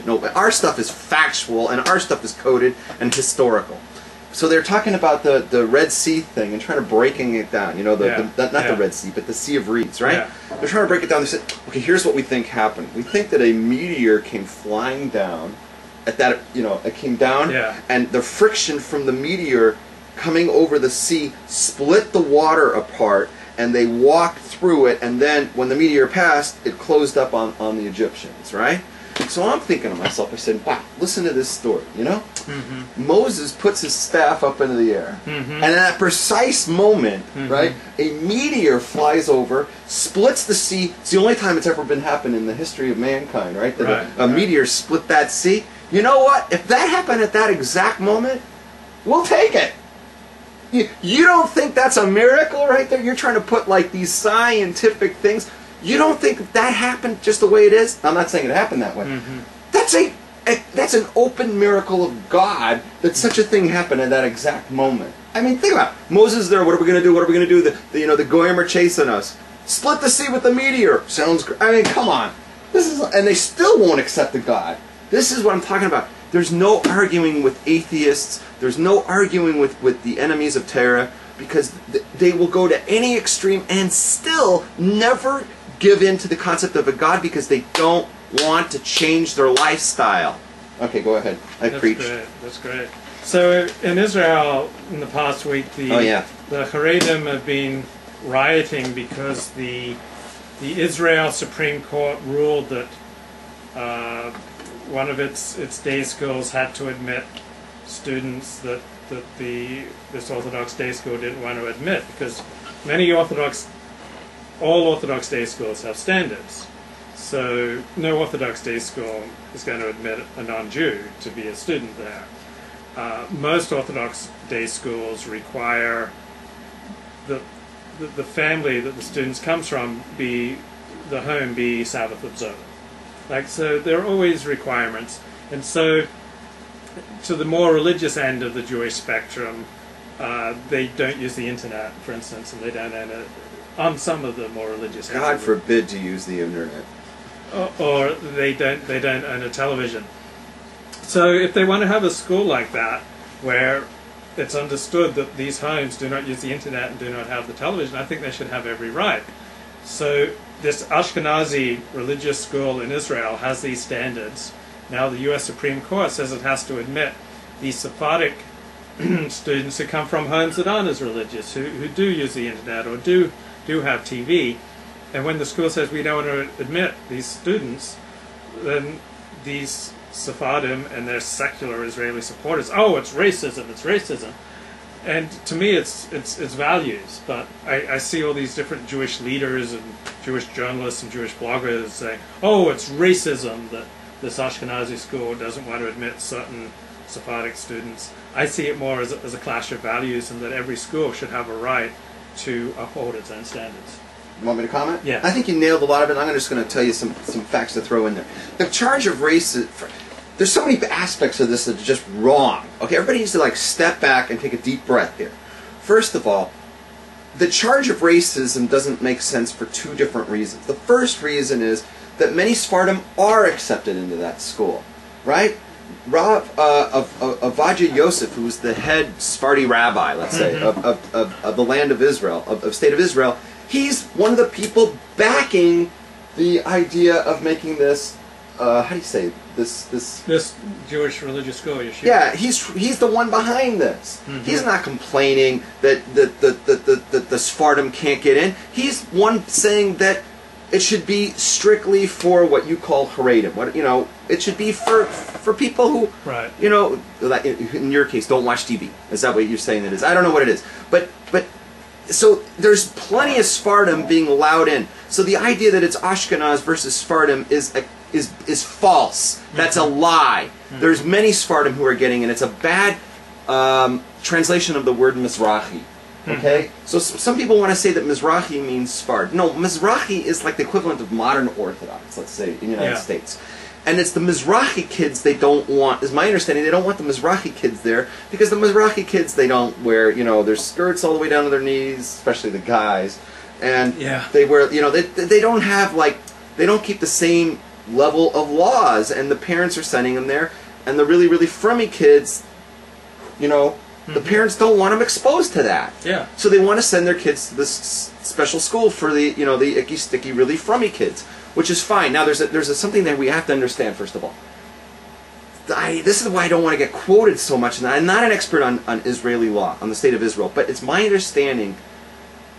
coded. No, our stuff is factual, and our stuff is coded and historical. So they're talking about the Red Sea thing and trying to breaking it down. You know, not the Red Sea, but the Sea of Reeds, right? Yeah. They're trying to break it down. They said, okay, here's what we think happened. We think that a meteor came flying down. At that, you know, it came down, and the friction from the meteor coming over the sea split the water apart, and they walked through it, and then when the meteor passed, it closed up on the Egyptians, right? So I'm thinking to myself, I said, wow, listen to this story, you know? Moses puts his staff up into the air, and in that precise moment, right, a meteor flies over, splits the sea. It's the only time it's ever been happened in the history of mankind, right? That a meteor split that sea. You know what? If that happened at that exact moment, we'll take it. You don't think that's a miracle right there? You're trying to put like these scientific things. You don't think that happened just the way it is? I'm not saying it happened that way. That's an open miracle of God that such a thing happened at that exact moment. I mean, think about it. Moses is there. What are we going to do? What are we going to do? The Goyim are chasing us. Split the sea with the meteor. Sounds great. I mean, come on. And they still won't accept the God. This is what I'm talking about. There's no arguing with atheists. There's no arguing with the enemies of Torah, because they will go to any extreme and still never give in to the concept of a God, because they don't want to change their lifestyle. Okay, go ahead. That's preached. Great. That's great. So in Israel, in the past week, the Haredim have been rioting because the Israel Supreme Court ruled that one of its day schools had to admit students that this Orthodox day school didn't want to admit, because all Orthodox day schools have standards. So no Orthodox day school is going to admit a non-Jew to be a student there. Most Orthodox day schools require the family that the students comes from the home be Sabbath observant. So there are always requirements. And so to the more religious end of the Jewish spectrum, they don't use the internet, for instance, and they don't own it. On some of the more religious ends. God forbid to use the internet. Or they don't own a television. So if they want to have a school like that, where it's understood that these homes do not use the internet and do not have the television, I think they should have every right. So this Ashkenazi religious school in Israel has these standards. Now the U.S. Supreme Court says it has to admit these Sephardic students who come from homes that aren't as religious, who do use the internet or do have TV. And when the school says we don't want to admit these students, then these Sephardim and their secular Israeli supporters, oh, it's racism, it's racism. And to me, it's values. But I see all these different Jewish leaders and Jewish journalists and Jewish bloggers saying, oh, it's racism that this Ashkenazi school doesn't want to admit certain Sephardic students. I see it more as a clash of values, and that every school should have a right to uphold its own standards. You want me to comment? Yeah. I think you nailed a lot of it. I'm just going to tell you some facts to throw in there. The charge of race, there's so many aspects of this that are just wrong. Okay, everybody needs to like step back and take a deep breath here. First of all, the charge of racism doesn't make sense for two different reasons. The first reason is that many Sephardim are accepted into that school, right? Rav Avadia Yosef, who was the head Sephardi rabbi, let's say, of the land of Israel, of state of Israel, he's one of the people backing the idea of making this, how do you say, this Jewish religious school, yeshiva. Yeah, he's the one behind this. He's not complaining that the Sephardim can't get in. He's one saying that it should be strictly for what you call Haredim. It should be for people who, in your case, don't watch TV. Is that what you're saying it is? I don't know what it is. But so there's plenty of Sephardim being allowed in. So the idea that it's Ashkenaz versus Sephardim is false. That's a lie. There's many Sephardim who are getting in. It's a bad translation of the word Mizrahi. Okay? So some people want to say that Mizrahi means Sfard. No, Mizrahi is like the equivalent of modern Orthodox, let's say, in the United States. And it's the Mizrahi kids they don't want, is my understanding, they don't want the Mizrahi kids there, because the Mizrahi kids, they don't wear, their skirts all the way down to their knees, especially the guys. And they wear, they don't have, they don't keep the same level of laws, and the parents are sending them there, and the really, really frummy kids, you know, the parents don't want them exposed to that. Yeah. So they want to send their kids to this special school for the, you know, the icky, sticky, really frummy kids, which is fine. Now, there's something that we have to understand, first of all. This is why I don't want to get quoted so much. And I'm not an expert on Israeli law, on the state of Israel, but it's my understanding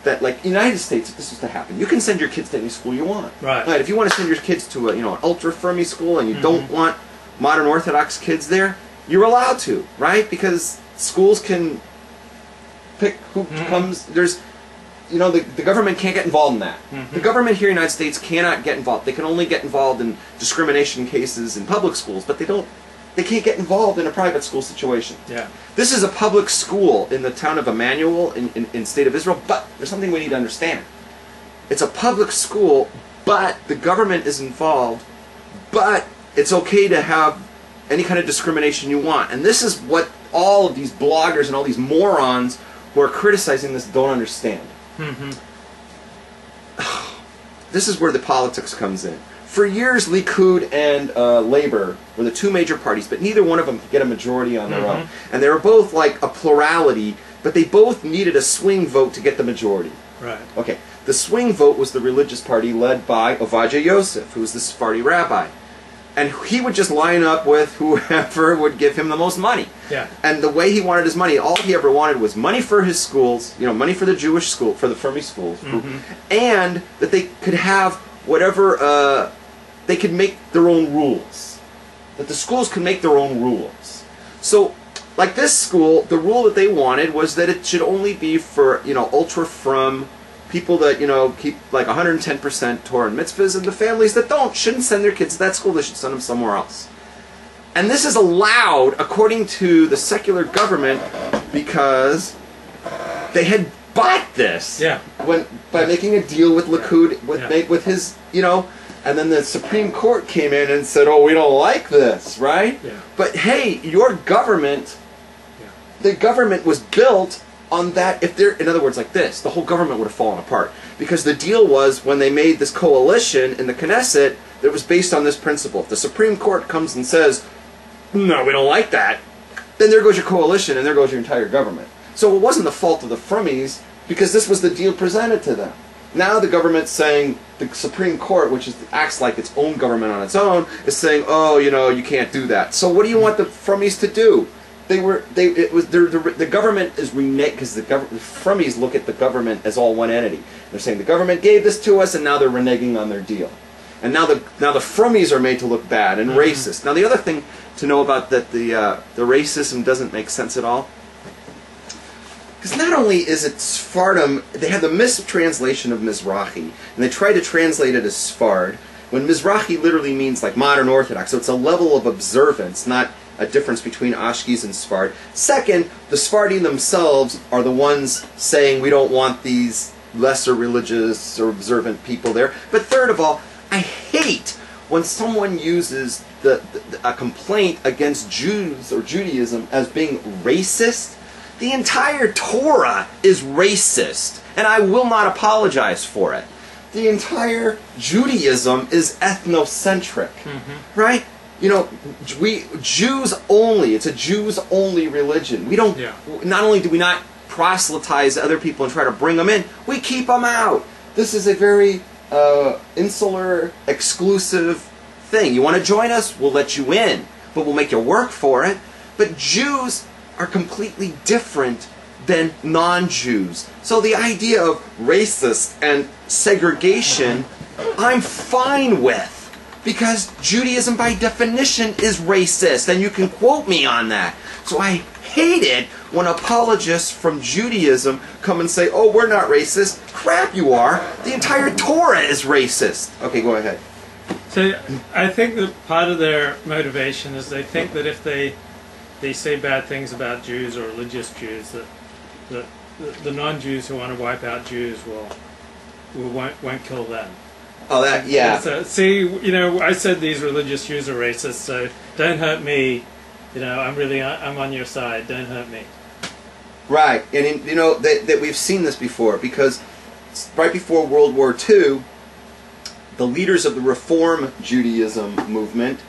that, like, United States, if this was to happen, you can send your kids to any school you want. Right. If you want to send your kids to a, you know, an ultra-firmy school and you don't want modern Orthodox kids there, you're allowed to, right? Because schools can pick who comes. There's, you know, the government can't get involved in that. The government here in the United States cannot get involved. They can only get involved in discrimination cases in public schools, but they can't get involved in a private school situation. Yeah. This is a public school in the town of Emmanuel in state of Israel, but there's something we need to understand. It's a public school, but the government is involved, but it's okay to have any kind of discrimination you want. And this is what all of these bloggers and all these morons who are criticizing this don't understand. This is where the politics comes in. For years, Likud and Labor were the two major parties, but neither one of them could get a majority on their own. And they were both like a plurality, but they both needed a swing vote to get the majority. Right. Okay. The swing vote was the religious party led by Ovadia Yosef, who was the Sephardi rabbi. And he would just line up with whoever would give him the most money. Yeah. And the way he wanted his money, all he ever wanted was money for his schools, you know, money for the Jewish school, for the Fermi schools, and that they could have whatever, they could make their own rules. That the schools could make their own rules. So, like this school, the rule that they wanted was that it should only be for, you know, ultra-frum people that, you know, keep like 110% Torah and mitzvahs, and the families that don't shouldn't send their kids to that school. They should send them somewhere else. And this is allowed according to the secular government because they had bought this by making a deal with Likud with his, you know, and then the Supreme Court came in and said, oh, we don't like this, right? Yeah. But hey, your government, the government was built on that. If they're, in other words, like this, the whole government would have fallen apart. Because the deal was, when they made this coalition in the Knesset, it was based on this principle. If the Supreme Court comes and says, no, we don't like that, then there goes your coalition and there goes your entire government. So it wasn't the fault of the Frummies, because this was the deal presented to them. Now the government's saying, the Supreme Court, which acts like its own government on its own, is saying, oh, you know, you can't do that. So what do you want the Frummies to do? The government is reneged, because the Frummies look at the government as all one entity. They're saying the government gave this to us, and now they're reneging on their deal. And now the Frummies are made to look bad and racist. Now the other thing to know about that the racism doesn't make sense at all, because not only is it Sephardim, they have the mistranslation of Mizrahi, and they try to translate it as Sfard, when Mizrahi literally means like modern Orthodox, so it's a level of observance, not a difference between Ashkiz and Sfard. Second, the Sephardim themselves are the ones saying we don't want these lesser religious or observant people there. But third of all, I hate when someone uses a complaint against Jews or Judaism as being racist. The entire Torah is racist, and I will not apologize for it. The entire Judaism is ethnocentric, right? You know, Jews only. It's a Jews only religion. We don't. Not only do we not proselytize other people and try to bring them in, we keep them out. This is a very insular, exclusive thing. You want to join us? We'll let you in, but we'll make you work for it. But Jews are completely different than non-Jews. So the idea of racist and segregation, I'm fine with. Because Judaism, by definition, is racist, and you can quote me on that. So I hate it when apologists from Judaism come and say, oh, we're not racist. Crap, you are. The entire Torah is racist. Okay, go ahead. So I think that part of their motivation is they think that if they say bad things about Jews or religious Jews, that the non-Jews who want to wipe out Jews won't kill them. Oh, that, yeah. So, see, you know, I said these religious Jews are racist, so don't hurt me. You know, I'm on your side. Don't hurt me. Right, and you know that we've seen this before, because right before World War II, the leaders of the Reform Judaism movement